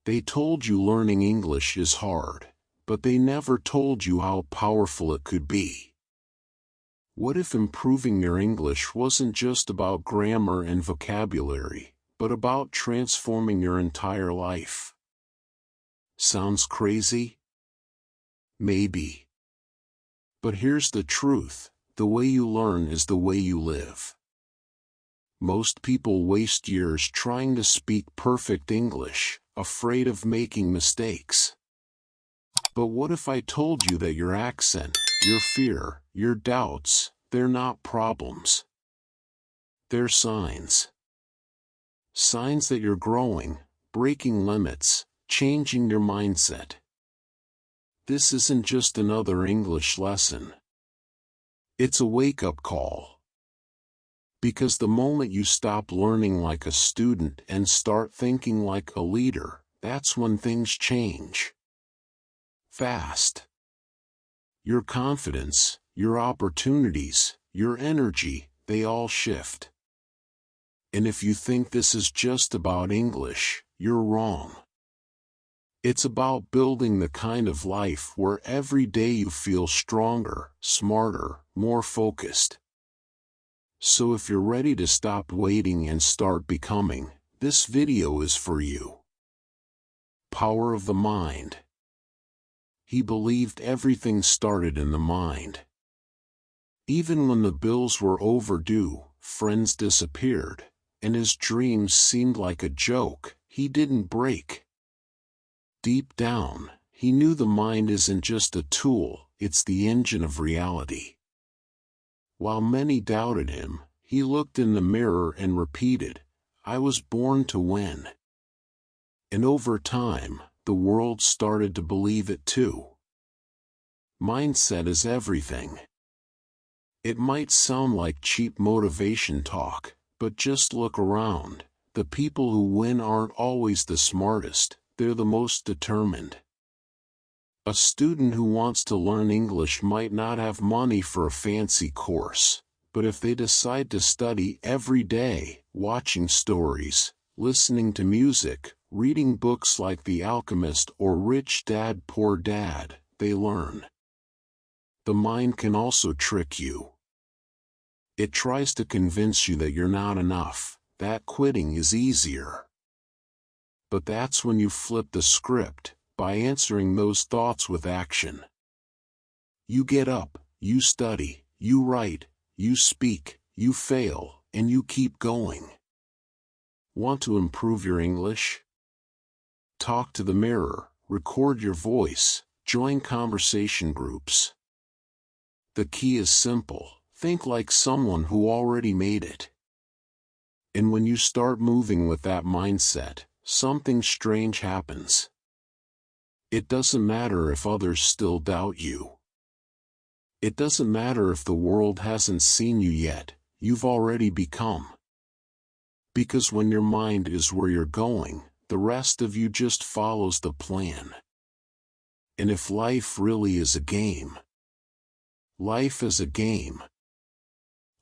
They told you learning English is hard, but they never told you how powerful it could be. What if improving your English wasn't just about grammar and vocabulary, but about transforming your entire life? Sounds crazy? Maybe. But here's the truth: the way you learn is the way you live. Most people waste years trying to speak perfect English, afraid of making mistakes. But what if I told you that your accent, your fear, your doubts, they're not problems? They're signs. Signs that you're growing, breaking limits, changing your mindset. This isn't just another English lesson. It's a wake-up call. Because the moment you stop learning like a student and start thinking like a leader, that's when things change. Fast. Your confidence, your opportunities, your energy, they all shift. And if you think this is just about English, you're wrong. It's about building the kind of life where every day you feel stronger, smarter, more focused. So if you're ready to stop waiting and start becoming, this video is for you. Power of the mind. He believed everything started in the mind. Even when the bills were overdue, friends disappeared, and his dreams seemed like a joke, he didn't break. Deep down, he knew the mind isn't just a tool, it's the engine of reality. While many doubted him, he looked in the mirror and repeated, "I was born to win." And over time, the world started to believe it too. Mindset is everything. It might sound like cheap motivation talk, but just look around. The people who win aren't always the smartest, they're the most determined. A student who wants to learn English might not have money for a fancy course, but if they decide to study every day, watching stories, listening to music, reading books like The Alchemist or Rich Dad Poor Dad, they learn. The mind can also trick you. It tries to convince you that you're not enough, that quitting is easier. But that's when you flip the script, by answering those thoughts with action. You get up, you study, you write, you speak, you fail, and you keep going. Want to improve your English? Talk to the mirror, record your voice, join conversation groups. The key is simple: think like someone who already made it. And when you start moving with that mindset, something strange happens. It doesn't matter if others still doubt you. It doesn't matter if the world hasn't seen you yet, you've already become. Because when your mind is where you're going, the rest of you just follows the plan. And if life really is a game, life is a game.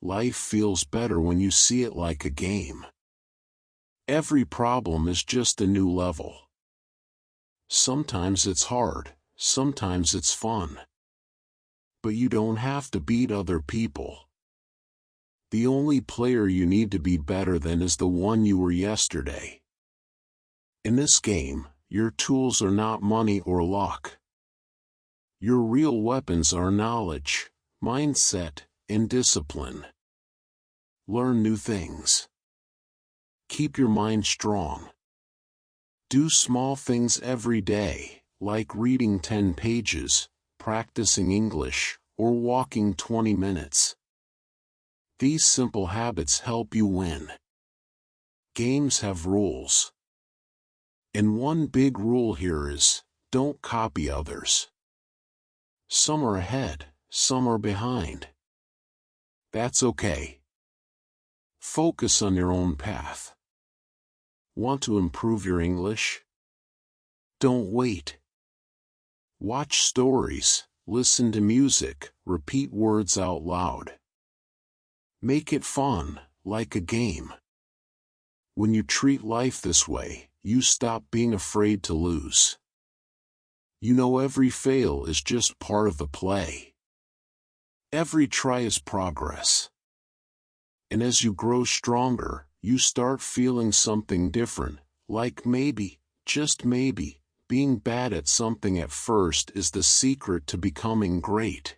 Life feels better when you see it like a game. Every problem is just a new level. Sometimes it's hard, sometimes it's fun. But you don't have to beat other people. The only player you need to be better than is the one you were yesterday. In this game, your tools are not money or luck. Your real weapons are knowledge, mindset, and discipline. Learn new things. Keep your mind strong. Do small things every day, like reading 10 pages, practicing English, or walking 20 minutes. These simple habits help you win. Games have rules. And one big rule here is, don't copy others. Some are ahead, some are behind. That's okay. Focus on your own path. Want to improve your English? Don't wait. Watch stories, listen to music, repeat words out loud. Make it fun, like a game. When you treat life this way, you stop being afraid to lose. You know every fail is just part of the play. Every try is progress. And as you grow stronger, you start feeling something different, like maybe, just maybe, being bad at something at first is the secret to becoming great.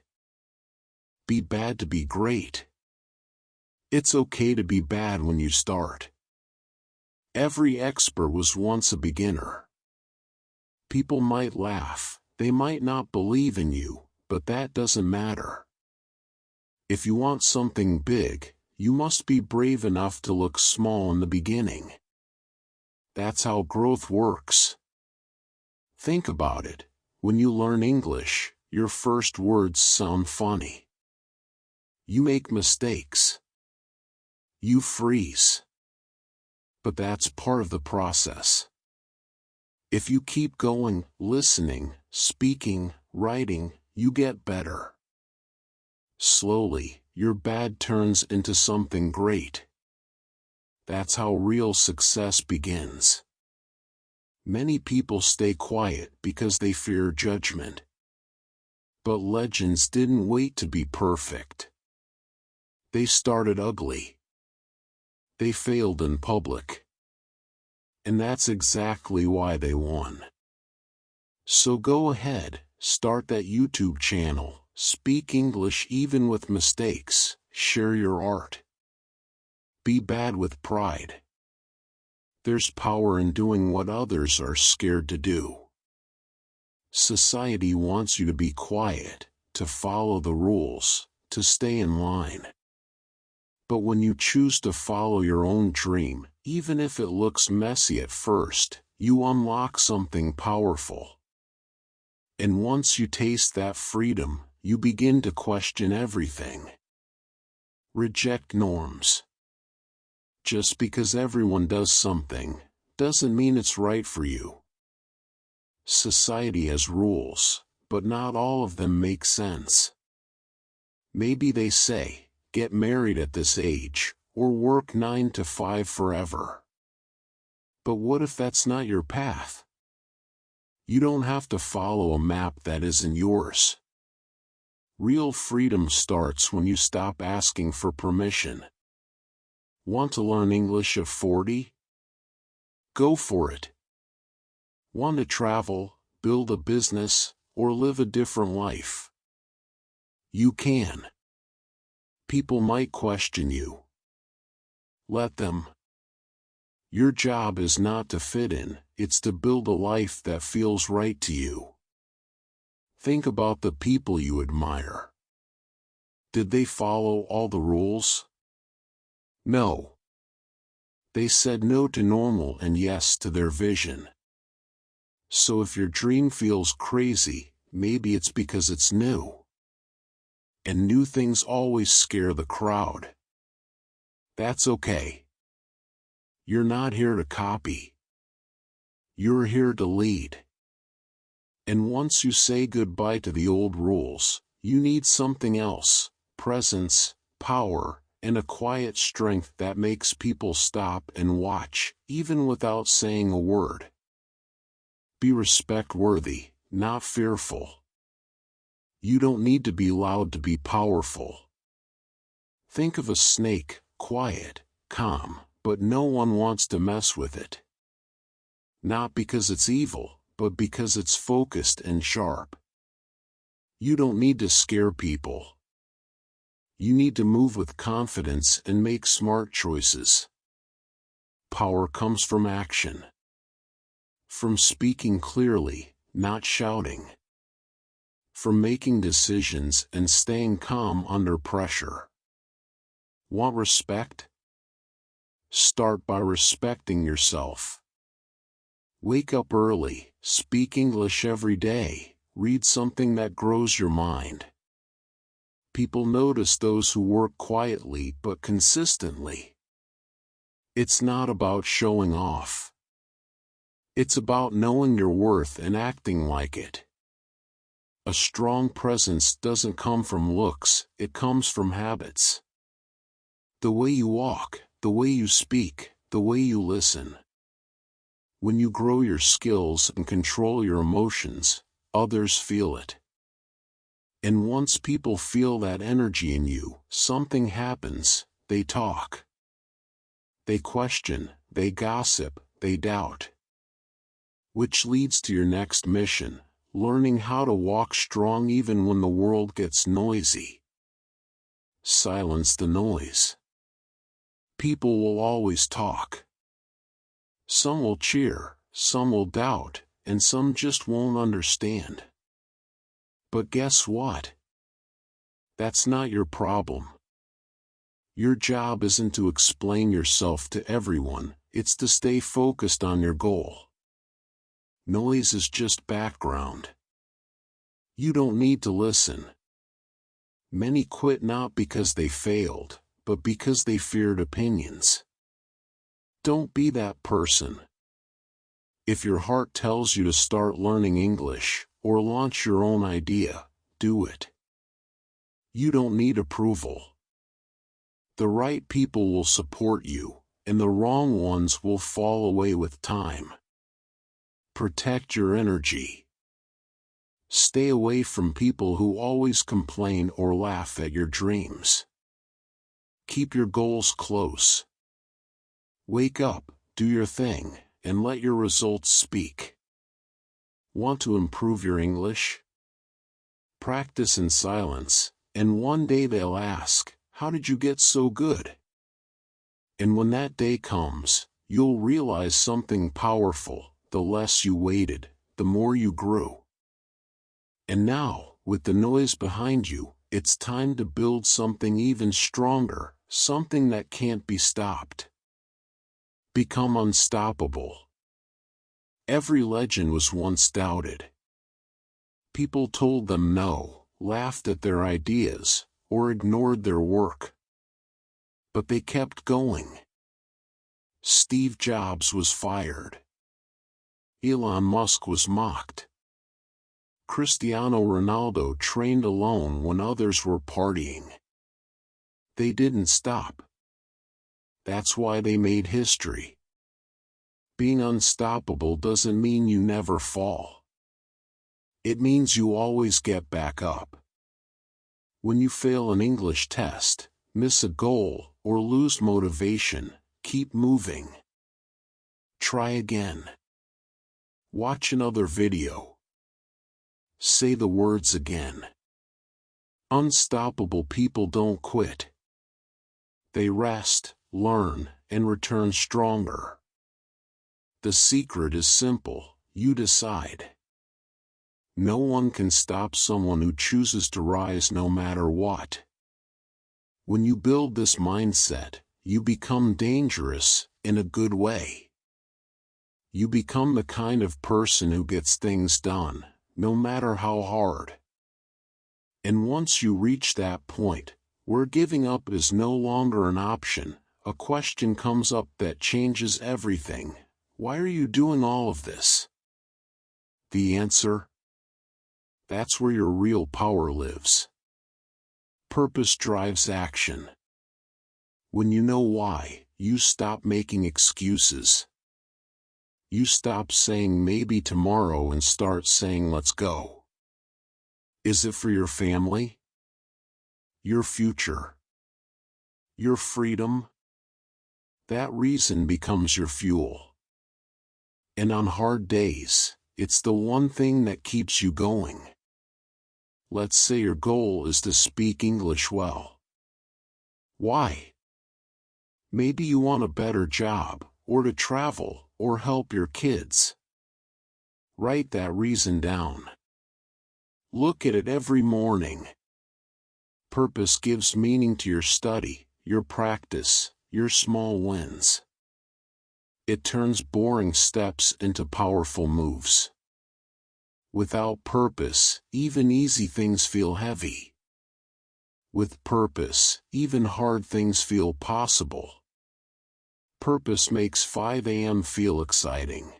Be bad to be great. It's okay to be bad when you start. Every expert was once a beginner. People might laugh, they might not believe in you, but that doesn't matter. If you want something big, you must be brave enough to look small in the beginning. That's how growth works. Think about it. When you learn English, your first words sound funny. You make mistakes. You freeze. But that's part of the process. If you keep going, listening, speaking, writing, you get better. Slowly, your bad turns into something great. That's how real success begins. Many people stay quiet because they fear judgment. But legends didn't wait to be perfect. They started ugly. They failed in public. And that's exactly why they won. So go ahead, start that YouTube channel, speak English even with mistakes, share your art. Be bad with pride. There's power in doing what others are scared to do. Society wants you to be quiet, to follow the rules, to stay in line. But when you choose to follow your own dream, even if it looks messy at first, you unlock something powerful. And once you taste that freedom, you begin to question everything. Reject norms. Just because everyone does something, doesn't mean it's right for you. Society has rules, but not all of them make sense. Maybe they say, get married at this age, or work 9 to 5 forever. But what if that's not your path? You don't have to follow a map that isn't yours. Real freedom starts when you stop asking for permission. Want to learn English at 40? Go for it. Want to travel, build a business, or live a different life? You can. People might question you. Let them. Your job is not to fit in, it's to build a life that feels right to you. Think about the people you admire. Did they follow all the rules? No. They said no to normal and yes to their vision. So if your dream feels crazy, maybe it's because it's new. And new things always scare the crowd. That's okay. You're not here to copy. You're here to lead. And once you say goodbye to the old rules, you need something else: presence, power, and a quiet strength that makes people stop and watch, even without saying a word. Be respect-worthy, not fearful. You don't need to be loud to be powerful. Think of a snake, quiet, calm, but no one wants to mess with it. Not because it's evil, but because it's focused and sharp. You don't need to scare people. You need to move with confidence and make smart choices. Power comes from action. From speaking clearly, not shouting. From making decisions and staying calm under pressure. Want respect? Start by respecting yourself. Wake up early, speak English every day, read something that grows your mind. People notice those who work quietly but consistently. It's not about showing off. It's about knowing your worth and acting like it. A strong presence doesn't come from looks, it comes from habits. The way you walk, the way you speak, the way you listen. When you grow your skills and control your emotions, others feel it. And once people feel that energy in you, something happens. They talk. They question, they gossip, they doubt. Which leads to your next mission, learning how to walk strong even when the world gets noisy. Silence the noise. People will always talk. Some will cheer, some will doubt, and some just won't understand. But guess what? That's not your problem. Your job isn't to explain yourself to everyone, it's to stay focused on your goal. Noise is just background. You don't need to listen. Many quit not because they failed, but because they feared opinions. Don't be that person. If your heart tells you to start learning English, or launch your own idea, do it. You don't need approval. The right people will support you, and the wrong ones will fall away with time. Protect your energy. Stay away from people who always complain or laugh at your dreams. Keep your goals close. Wake up, do your thing, and let your results speak. Want to improve your English? Practice in silence, and one day they'll ask, "How did you get so good?" And when that day comes, you'll realize something powerful. The less you waited, the more you grew. And now, with the noise behind you, it's time to build something even stronger, something that can't be stopped. Become unstoppable. Every legend was once doubted. People told them no, laughed at their ideas, or ignored their work. But they kept going. Steve Jobs was fired. Elon Musk was mocked. Cristiano Ronaldo trained alone when others were partying. They didn't stop. That's why they made history. Being unstoppable doesn't mean you never fall. It means you always get back up. When you fail an English test, miss a goal, or lose motivation, keep moving. Try again. Watch another video. Say the words again. Unstoppable people don't quit. They rest, learn, and return stronger. The secret is simple, you decide. No one can stop someone who chooses to rise no matter what. When you build this mindset, you become dangerous, in a good way. You become the kind of person who gets things done, no matter how hard. And once you reach that point, where giving up is no longer an option, a question comes up that changes everything. Why are you doing all of this? The answer? That's where your real power lives. Purpose drives action. When you know why, you stop making excuses. You stop saying maybe tomorrow and start saying let's go. Is it for your family? Your future? Your freedom? That reason becomes your fuel. And on hard days, it's the one thing that keeps you going. Let's say your goal is to speak English well. Why? Maybe you want a better job, or to travel, or help your kids. Write that reason down. Look at it every morning. Purpose gives meaning to your study, your practice, your small wins. It turns boring steps into powerful moves. Without purpose, even easy things feel heavy. With purpose, even hard things feel possible. Purpose makes 5 a.m. feel exciting.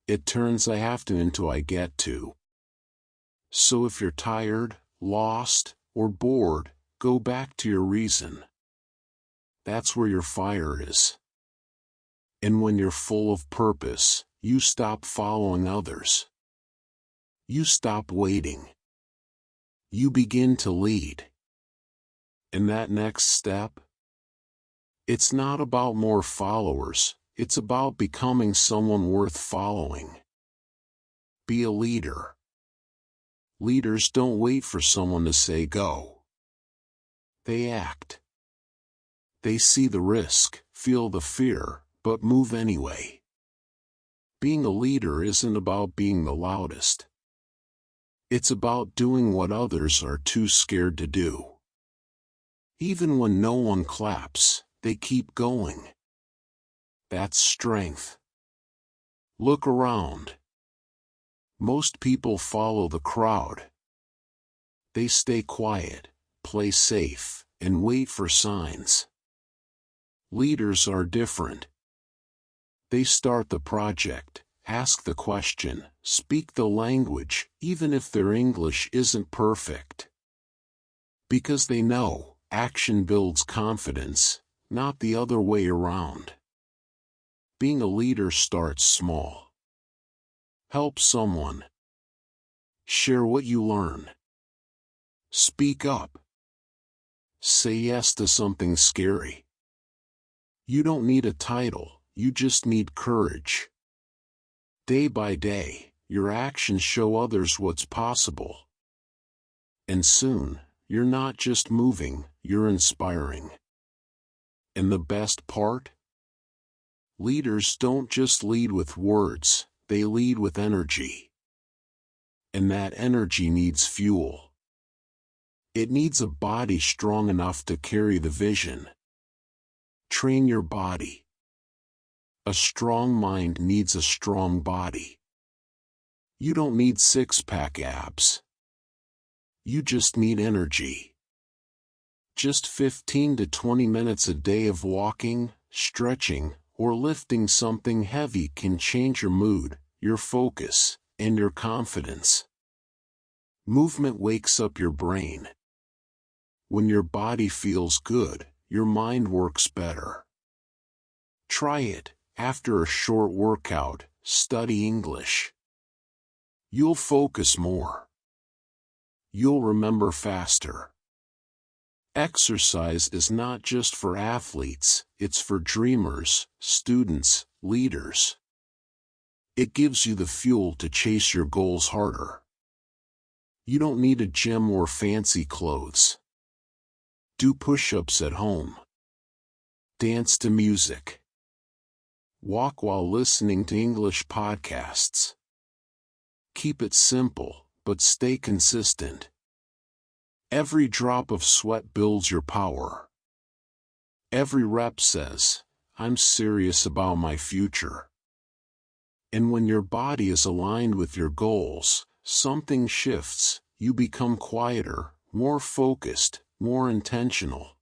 It turns I have to into I get to. So if you're tired, lost, or bored, go back to your reason. That's where your fire is. And when you're full of purpose, you stop following others. You stop waiting. You begin to lead. And that next step? It's not about more followers, it's about becoming someone worth following. Be a leader. Leaders don't wait for someone to say go. They act. They see the risk, feel the fear, but move anyway. Being a leader isn't about being the loudest. It's about doing what others are too scared to do. Even when no one claps, they keep going. That's strength. Look around. Most people follow the crowd. They stay quiet, play safe, and wait for signs. Leaders are different. They start the project, ask the question, speak the language, even if their English isn't perfect. Because they know, action builds confidence, not the other way around. Being a leader starts small. Help someone. Share what you learn. Speak up. Say yes to something scary. You don't need a title, you just need courage. Day by day, your actions show others what's possible. And soon, you're not just moving, you're inspiring. And the best part? Leaders don't just lead with words, they lead with energy. And that energy needs fuel. It needs a body strong enough to carry the vision. Train your body. A strong mind needs a strong body. You don't need six-pack abs. You just need energy. Just 15 to 20 minutes a day of walking, stretching, or lifting something heavy can change your mood, your focus, and your confidence. Movement wakes up your brain. When your body feels good, your mind works better. Try it. After a short workout, study English. You'll focus more. You'll remember faster. Exercise is not just for athletes, it's for dreamers, students, leaders. It gives you the fuel to chase your goals harder. You don't need a gym or fancy clothes. Do push-ups at home. Dance to music. Walk while listening to English podcasts. Keep it simple, but stay consistent. Every drop of sweat builds your power. Every rep says, I'm serious about my future. And when your body is aligned with your goals, something shifts, you become quieter, more focused, more intentional.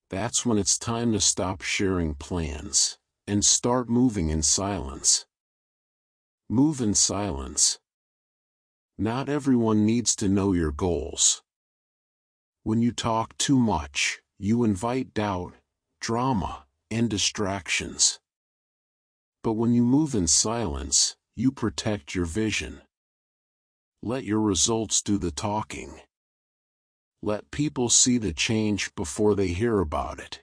That's when it's time to stop sharing plans and start moving in silence. Move in silence. Not everyone needs to know your goals. When you talk too much, you invite doubt, drama, and distractions. But when you move in silence, you protect your vision. Let your results do the talking. Let people see the change before they hear about it.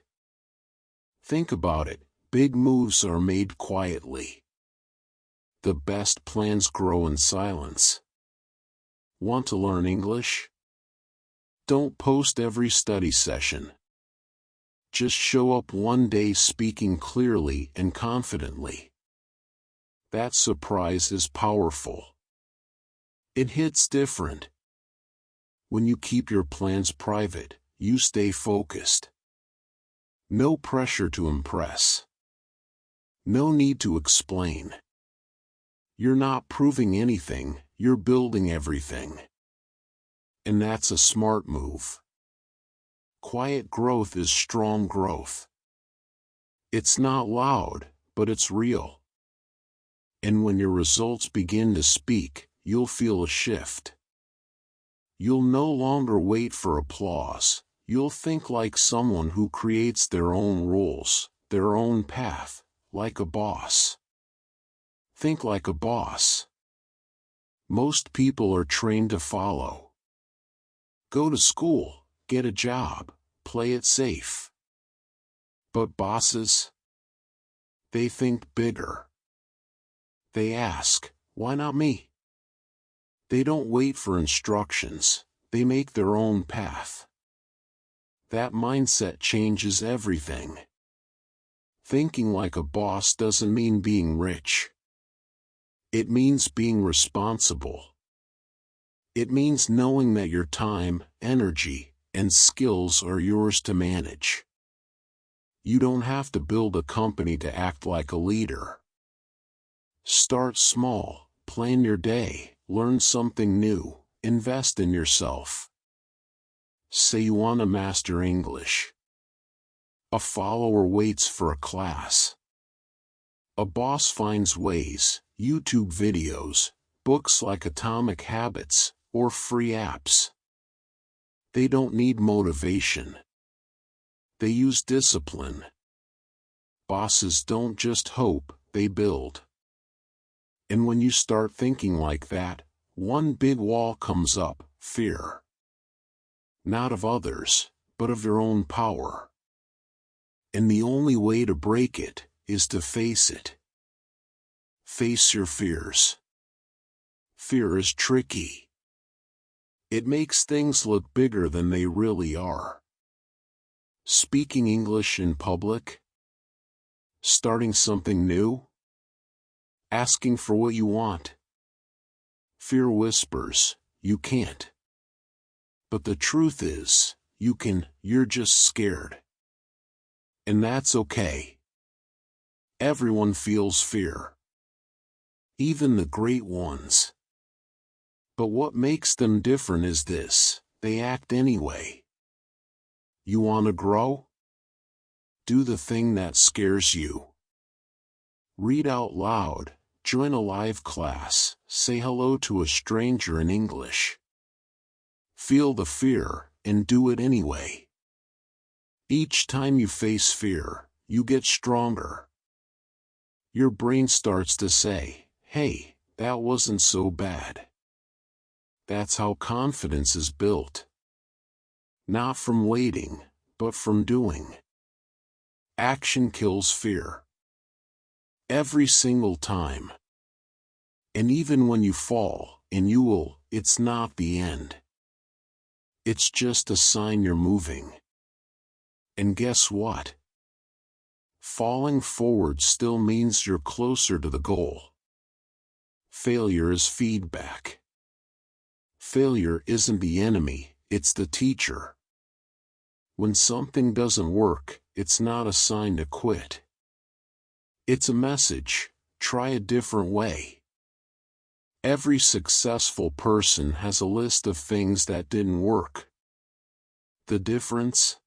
Think about it. Big moves are made quietly. The best plans grow in silence. Want to learn English? Don't post every study session. Just show up one day speaking clearly and confidently. That surprise is powerful. It hits different. When you keep your plans private, you stay focused. No pressure to impress. No need to explain. You're not proving anything, you're building everything. And that's a smart move. Quiet growth is strong growth. It's not loud, but it's real. And when your results begin to speak, you'll feel a shift. You'll no longer wait for applause. You'll think like someone who creates their own rules, their own path, like a boss. Think like a boss. Most people are trained to follow. Go to school, get a job, play it safe. But bosses? They think bigger. They ask, why not me? They don't wait for instructions, they make their own path. That mindset changes everything. Thinking like a boss doesn't mean being rich. It means being responsible. It means knowing that your time, energy, and skills are yours to manage. You don't have to build a company to act like a leader. Start small, plan your day, learn something new, invest in yourself. Say you want to master English. A follower waits for a class. A boss finds ways, YouTube videos, books like Atomic Habits, or free apps. They don't need motivation. They use discipline. Bosses don't just hope, they build. And when you start thinking like that, one big wall comes up, fear. Not of others, but of your own power. And the only way to break it is to face it. Face your fears. Fear is tricky. It makes things look bigger than they really are. Speaking English in public? Starting something new? Asking for what you want? Fear whispers, you can't. But the truth is, you can, you're just scared. And that's okay. Everyone feels fear. Even the great ones. But what makes them different is this, they act anyway. You want to grow? Do the thing that scares you. Read out loud, join a live class, say hello to a stranger in English. Feel the fear, and do it anyway. Each time you face fear, you get stronger. Your brain starts to say, hey, that wasn't so bad. That's how confidence is built. Not from waiting, but from doing. Action kills fear. Every single time. And even when you fall, and you will, it's not the end. It's just a sign you're moving. And guess what? Falling forward still means you're closer to the goal. Failure is feedback. Failure isn't the enemy, it's the teacher. When something doesn't work, it's not a sign to quit. It's a message, try a different way. Every successful person has a list of things that didn't work. The difference?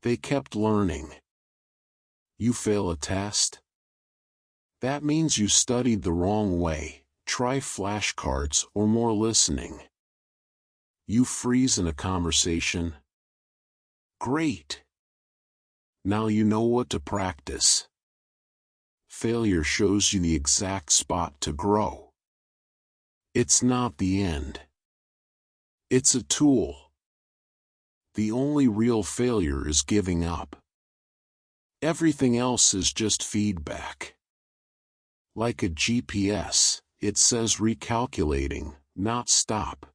They kept learning. You fail a test? That means you studied the wrong way. Try flashcards or more listening. You freeze in a conversation? Great! Now you know what to practice. Failure shows you the exact spot to grow. It's not the end. It's a tool. The only real failure is giving up. Everything else is just feedback. Like a GPS, it says recalculating, not stop.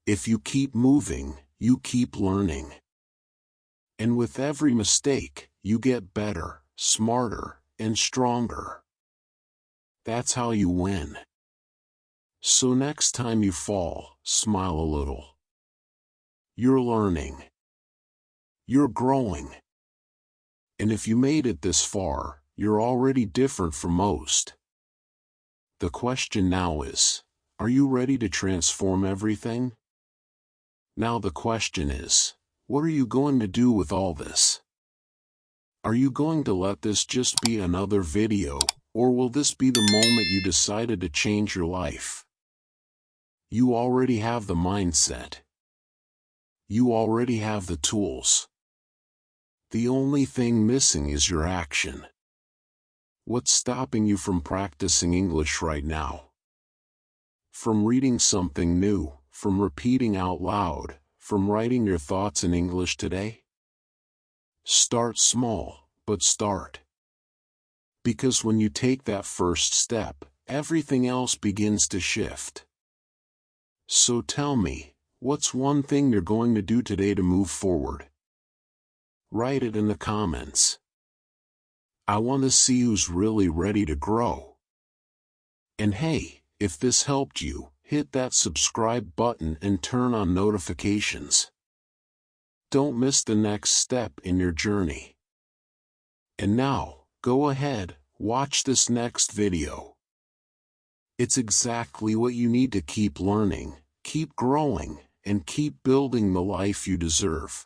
If you keep moving, you keep learning. And with every mistake, you get better, smarter, and stronger. That's how you win. So next time you fall, smile a little. You're learning. You're growing. And if you made it this far, you're already different from most. The question now is, are you ready to transform everything? Now the question is, what are you going to do with all this? Are you going to let this just be another video, or will this be the moment you decided to change your life? You already have the mindset. You already have the tools. The only thing missing is your action. What's stopping you from practicing English right now? From reading something new, from repeating out loud, from writing your thoughts in English today? Start small, but start. Because when you take that first step, everything else begins to shift. So tell me, what's one thing you're going to do today to move forward? Write it in the comments. I want to see who's really ready to grow. And hey, if this helped you, hit that subscribe button and turn on notifications. Don't miss the next step in your journey. And now, go ahead, watch this next video. It's exactly what you need to keep learning, keep growing, and keep building the life you deserve.